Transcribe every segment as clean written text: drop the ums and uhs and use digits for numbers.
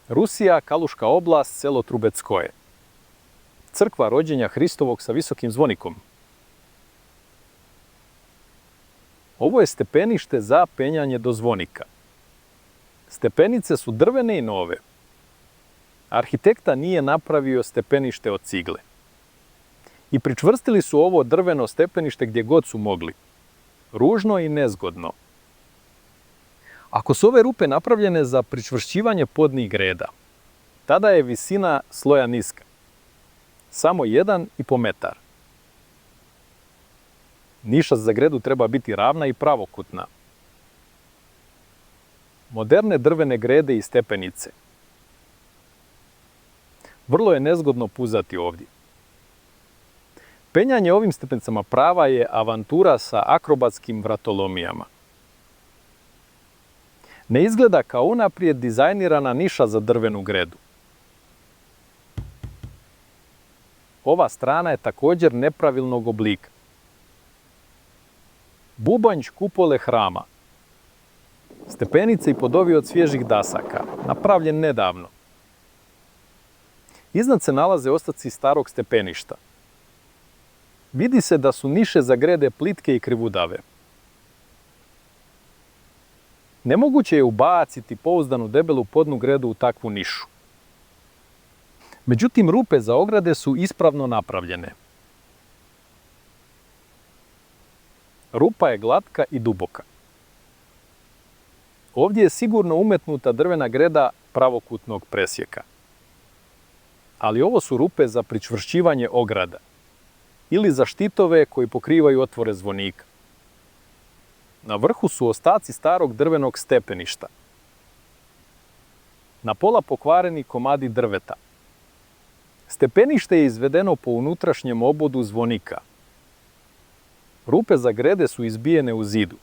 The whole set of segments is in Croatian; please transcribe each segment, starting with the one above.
Rusija, Kaluška oblast, selo Trubeckoje. Crkva rođenja Hristovog sa visokim zvonikom. Ovo je stepenište za penjanje do zvonika. Stepenice su drvene i nove. Arhitekta nije napravio stepenište od cigle. I pričvrstili su ovo drveno stepenište gdje god su mogli. Ružno i nezgodno. Ako su ove rupe napravljene za pričvršćivanje podnih greda, tada je visina sloja niska. Samo 1,5 metar. Niša za gredu treba biti ravna i pravokutna. Moderne drvene grede i stepenice. Vrlo je nezgodno puzati ovdje. Penjanje ovim stepenicama prava je avantura sa akrobatskim vratolomijama. Ne izgleda kao unaprijed dizajnirana niša za drvenu gredu. Ova strana je također nepravilnog oblika. Bubanj kupole hrama. Stepenice i podovi od svježih dasaka, napravljen nedavno. Iznad se nalaze ostaci starog stepeništa. Vidi se da su niše za grede plitke i krivudave. Nemoguće je ubaciti pouzdanu debelu podnu gredu u takvu nišu. Međutim, rupe za ograde su ispravno napravljene. Rupa je glatka i duboka. Ovdje je sigurno umetnuta drvena greda pravokutnog presjeka. Ali ovo su rupe za pričvršćivanje ograda ili za štitove koji pokrivaju otvore zvonika. Na vrhu su ostaci starog drvenog stepeništa. Na pola pokvareni komadi drveta. Stepenište je izvedeno po unutrašnjem obodu zvonika. Rupe za grede su izbijene u zidu.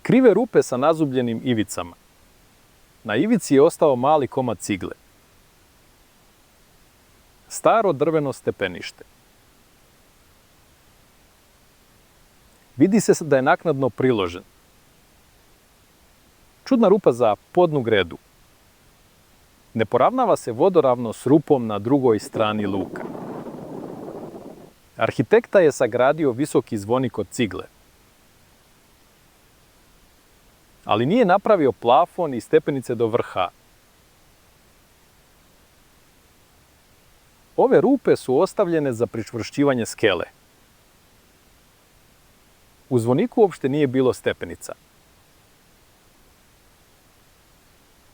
Krive rupe sa nazubljenim ivicama. Na ivici je ostao mali komad cigle. Staro drveno stepenište. Vidi se da je naknadno priložen. Čudna rupa za podnu gredu. Ne poravnava se vodoravno s rupom na drugoj strani luka. Arhitekta je sagradio visoki zvonik od cigle. Ali nije napravio plafon i stepenice do vrha. Ove rupe su ostavljene za pričvršćivanje skele. U zvoniku uopšte nije bilo stepenica.